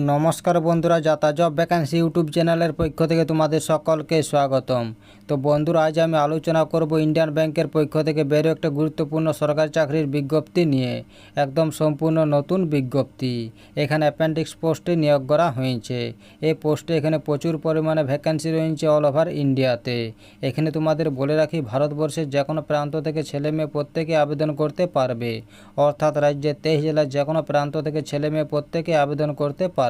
নমস্কার বন্ধুরা, যাতা জব ভ্যাকেন্সি ইউটিউব চ্যানেলের পক্ষ থেকে তোমাদের সকলকে স্বাগতম। তো বন্ধুরা, আজ আমি আলোচনা করব ইন্ডিয়ান ব্যাংকের পক্ষ থেকে বেরো একটা গুরুত্বপূর্ণ সরকারি চাকরির বিজ্ঞপ্তি নিয়ে। একদম সম্পূর্ণ নতুন বিজ্ঞপ্তি। এখানে অ্যাপেন্ডিক্স পোস্টে নিয়োগ করা হয়েছে। এই পোস্টে এখানে প্রচুর পরিমাণে ভ্যাকেন্সি রয়েছে অল ওভার ইন্ডিয়াতে। এখানে তোমাদের বলে রাখি, ভারতবর্ষের যে কোনো প্রান্ত থেকে ছেলে মেয়ে প্রত্যেকে আবেদন করতে পারবে। অর্থাৎ রাজ্যের 23 জেলার যে কোনো প্রান্ত থেকে ছেলে মেয়ে প্রত্যেকে আবেদন করতে পারবে।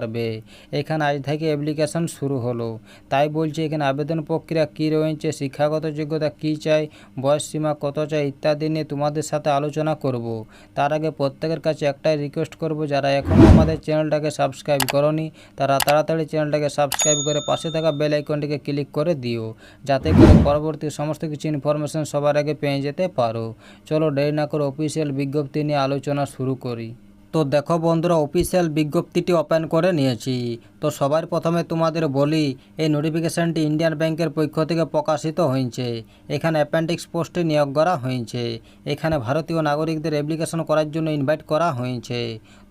এখানে আজ থেকে অ্যাপ্লিকেশন শুরু হলো। তাই বলছি, এখানে আবেদন প্রক্রিয়া কী রয়েছে, শিক্ষাগত যোগ্যতা কী চাই, বয়স সীমা কত চাই ইত্যাদি নিয়ে তোমাদের সাথে আলোচনা করব। তার আগে প্রত্যেকের কাছে একটাই রিকোয়েস্ট করব, যারা এখনও আমাদের চ্যানেলটাকে সাবস্ক্রাইব করনি তারা তাড়াতাড়ি চ্যানেলটাকে সাবস্ক্রাইব করে পাশে থাকা বেল আইকনটিকে ক্লিক করে দিও, যাতে করে পরবর্তী সমস্ত কিছু ইনফরমেশন সবার আগে পেয়ে যেতে পারো। চলো দেরি না করে অফিসিয়াল বিজ্ঞপ্তি নিয়ে আলোচনা শুরু করি। তো দেখো বন্ধুরা, অফিসিয়াল বিজ্ঞপ্তিটি ওপেন করে নিয়েছি। তো সবার প্রথমে তোমাদের বলি, এই নোটিফিকেশানটি ইন্ডিয়ান ব্যাংকের পক্ষ থেকে প্রকাশিত হয়েছে। এখানে অ্যাপেন্ডিক্স পোস্টে নিয়োগ করা হয়েছে। এখানে ভারতীয় নাগরিকদের অ্যাপ্লিকেশন করার জন্য ইনভাইট করা হয়েছে।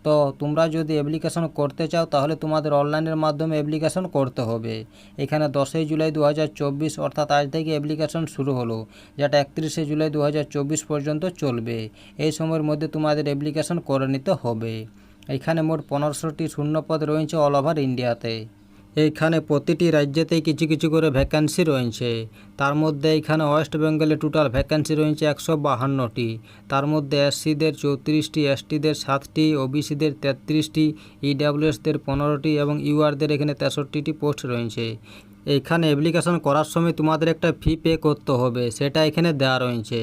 তো তোমরা যদি অ্যাপ্লিকেশন করতে চাও তাহলে তোমাদের অনলাইনের মাধ্যমে অ্যাপ্লিকেশন করতে হবে। এখানে 10 জুলাই 2024 অর্থাৎ আজ থেকে অ্যাপ্লিকেশন শুরু হলো, যেটা 31 জুলাই 2024 পর্যন্ত চলবে। এই সময়ের মধ্যে তোমাদের অ্যাপ্লিকেশন করে নিতে হবে। এখানে মোট 1500টি শূন্যপদ রয়েছে অল ওভার ইন্ডিয়াতে। এইখানে প্রতিটি রাজ্যেতেই কিছু কিছু করে ভ্যাকেন্সি রয়েছে। তার মধ্যে এইখানে ওয়েস্ট বেঙ্গলে টোটাল ভ্যাকেন্সি রয়েছে 152টি। তার মধ্যে এসসিদের 34টি, এসটিদের 7টি, ওবিসিদের 33টি, ইডাব্লিউএসদের 15টি এবং ইউআরদের এখানে 63টি পোস্ট রয়েছে। এইখানে অ্যাপ্লিকেশন করার সময় তোমাদের একটা ফি পে করতে হবে, সেটা এখানে দেওয়া রয়েছে।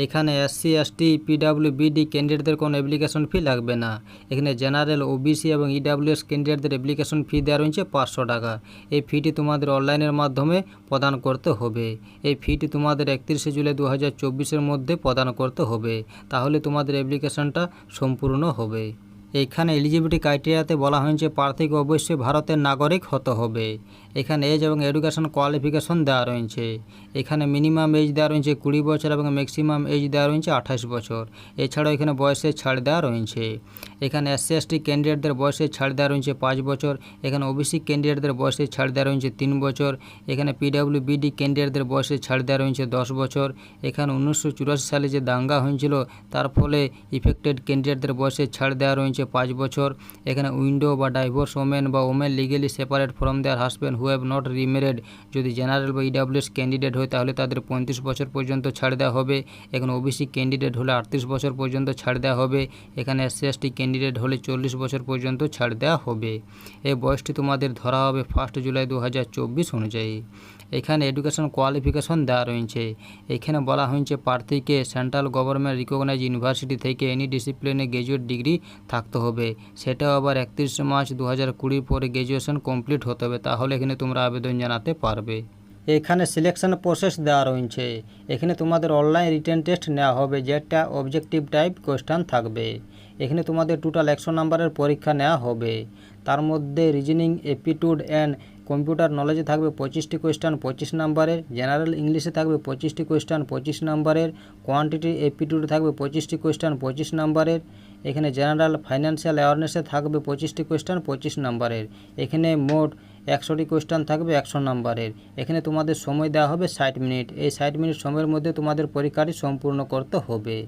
এখানে এসসি, এসটি, পিডাব্লিউবিডি ক্যান্ডিডেটদের কোনো অ্যাপ্লিকেশন ফি লাগবে না। এখানে জেনারেল, ওবিসি এবং ইডাব্লিউএস ক্যান্ডিডেটদের অ্যাপ্লিকেশন ফি দেওয়া রয়েছে 500 টাকা। এই ফিটি তোমাদের অনলাইনের মাধ্যমে প্রদান করতে হবে। এই ফিটি তোমাদের 31 জুলাই 2024 মধ্যে প্রদান করতে হবে, তাহলে তোমাদের অ্যাপ্লিকেশনটা সম্পূর্ণ হবে। এখানে এলিজিবিলিটি ক্রাইটেরিয়াতে বলা হয়েছে প্রার্থীকে অবশ্যই ভারতের নাগরিক হতে হবে। এখানে এজ এবং এডুকেশন কোয়ালিফিকেশন দেওয়া রয়েছে। এখানে মিনিমাম এজ দেওয়া রয়েছে 20 বছর এবং ম্যাক্সিমাম এজ দেওয়া রয়েছে 28 বছর। এছাড়াও এখানে বয়সের ছাড় দেওয়া রয়েছে। এখানে এসসি এসটি ক্যান্ডিডেটদের বয়সের ছাড় দেওয়া রয়েছে 5 বছর। এখানে ওবিসি ক্যান্ডিডেটদের বয়সের ছাড় দেওয়া রয়েছে 3 বছর। এখানে পিডাব্লিউবিডি ক্যান্ডিডেটদের বয়সের ছাড় দেওয়া রয়েছে 10 বছর। এখানে 1984 সালে যে দাঙ্গা হয়েছিল তার ফলে ইফেক্টেড ক্যান্ডিডেটদের বয়সের ছাড় দেওয়া রয়েছে 5 বছর। এখানে উইন্ডো বা ডাইভোর্স ওমেন বা women legally separate from their husband who have not remarried যদি জেনারেল বা ইডাব্লিউএস ক্যান্ডিডেট হয় তাহলে তাদের 35 বছর পর্যন্ত ছাড় দেওয়া হবে। এখানে ওবিসি ক্যান্ডিডেট হলে 38 বছর পর্যন্ত ছাড় দেওয়া হবে। এখানে এসসি এসটি ক্যান্ডিডেট হলে 40 বছর পর্যন্ত ছাড় দেওয়া হবে। এই বয়সটি তোমাদের ধরা হবে 1 জুলাই 2024 অনুযায়ী। এখানে এডুকেশন কোয়ালিফিকেশন দেওয়া রয়েছে। এখানে বলা হয়েছে প্রার্থীকে সেন্ট্রাল গভর্নমেন্ট রিকগনাইজ ইউনিভার্সিটি থেকে এনি ডিসিপ্লিনে গ্র্যাজুয়েট ডিগ্রি থাকতে হবে। সেটাও আবার 31 মার্চ 2020 পরে গ্র্যাজুয়েশন কমপ্লিট হতে হবে, তাহলে এখানে তোমরা আবেদন জানাতে পারবে। এখানে সিলেকশন প্রসেস দেওয়া রয়েছে। এখানে তোমাদের অনলাইন রিটেন টেস্ট নেওয়া হবে, যেটা অবজেক্টিভ টাইপ কোয়েশ্চেন থাকবে। এখানে তোমাদের টোটাল 100 নম্বরের পরীক্ষা নেওয়া হবে। তার মধ্যে রিজনিং, অ্যাপটিটিউড অ্যান্ড কম্পিউটার নলেজে থাকবে 25টি কোয়েশ্চেন 25 নম্বরের। জেনারেল ইংলিশে থাকবে 25টি কোয়েশ্চেন 25 নম্বরের। কোয়ান্টিটি অ্যাপটিটিউডে থাকবে 25টি কোয়েশ্চেন 25 নম্বরের। এখানে জেনারেল ফাইন্যান্সিয়াল অ্যাওয়ারনেসে থাকবে 25টি কোয়েশ্চেন 25 নম্বরের। এখানে মোট 100টি কোয়েশ্চেন থাকবে 100 নম্বরের। এখানে তোমাদের সময় দেওয়া হবে 60 মিনিট। এই 60 মিনিট সময়ের মধ্যে তোমাদের পরীক্ষাটি সম্পূর্ণ করতে হবে।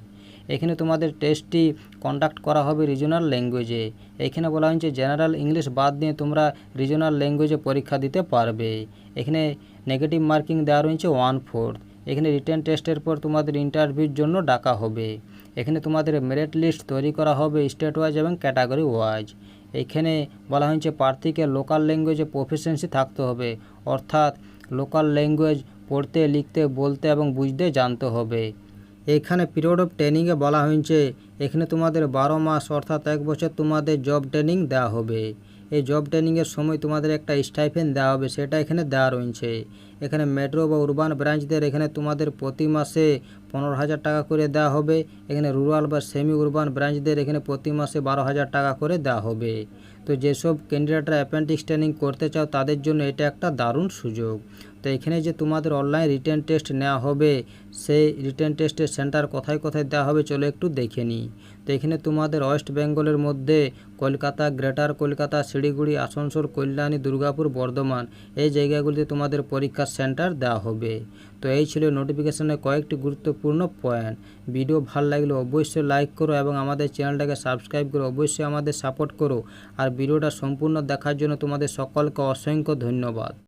এখানে তোমাদের টেস্টটি কন্ডাক্ট করা হবে রিজনাল ল্যাঙ্গুয়েজে। এখানে বলা হয়েছে জেনারেল ইংলিশ বাদ দিয়ে তোমরা রিজনাল ল্যাঙ্গুয়েজে পরীক্ষা দিতে পারবে। এখানে নেগেটিভ মার্কিং দেওয়া রয়েছে 1/4। এখানে রিটেন টেস্টের পর তোমাদের ইন্টারভিউর জন্য ডাকা হবে। এখানে তোমাদের মেরিট লিস্ট তৈরি করা হবে স্টেট ওয়াইজ এবং ক্যাটাগরি ওয়াইজ। এখানে বলা হয়েছে প্রার্থীকে লোকাল ল্যাঙ্গুয়েজে প্রফিসিয়েন্সি থাকতে হবে, অর্থাৎ লোকাল ল্যাঙ্গুয়েজ পড়তে, লিখতে, বলতে এবং বুঝতে জানতে হবে। এখানে পিরিয়ড অফ ট্রেনিংয়ে বলা হয়েছে এখানে তোমাদের 12 মাস অর্থাৎ 1 বছর তোমাদের জব ট্রেনিং দেওয়া হবে। এই জব ট্রেনিংয়ের সময় তোমাদের একটা স্টাইপেন্ড দেওয়া হবে, সেটা এখানে দেওয়া রয়েছে। এখানে মেট্রো বা উরবান ব্রাঞ্চদের এখানে তোমাদের প্রতি মাসে 15,000 টাকা করে দেওয়া হবে। এখানে রুরাল বা সেমি উরবান ব্রাঞ্চদের এখানে প্রতি মাসে 12,000 টাকা করে দেওয়া হবে। তো যেসব ক্যান্ডিডেটরা অ্যাপেন্ডিক্স ট্রেনিং করতে চাও তাদের জন্য এটা একটা দারুণ সুযোগ। তো এখানে যে তোমাদের অনলাইন রিটেন টেস্ট নেওয়া হবে, সেই রিটেন টেস্টের সেন্টার কোথায় কোথায় দেওয়া হবে চলো একটু দেখে নিই। তো এখানে তোমাদের ওয়েস্ট বেঙ্গলের মধ্যে কলকাতা, গ্রেটার কলকাতা, শিলিগুড়ি, আসানসোল, কল্যাণী, দুর্গাপুর, বর্ধমান এই জায়গাগুলিতে তোমাদের পরীক্ষার সেন্টার দেওয়া হবে। তো এই ছিল নোটিফিকেশনের কয়েকটি গুরুত্বপূর্ণ পয়েন্ট। ভিডিও ভালো লাগলে অবশ্যই লাইক করো এবং আমাদের চ্যানেলটাকে সাবস্ক্রাইব করো, অবশ্যই আমাদের সাপোর্ট করো। আর ভিডিওটা সম্পূর্ণ দেখার জন্য তোমাদের সকলকে অসংখ্য ধন্যবাদ।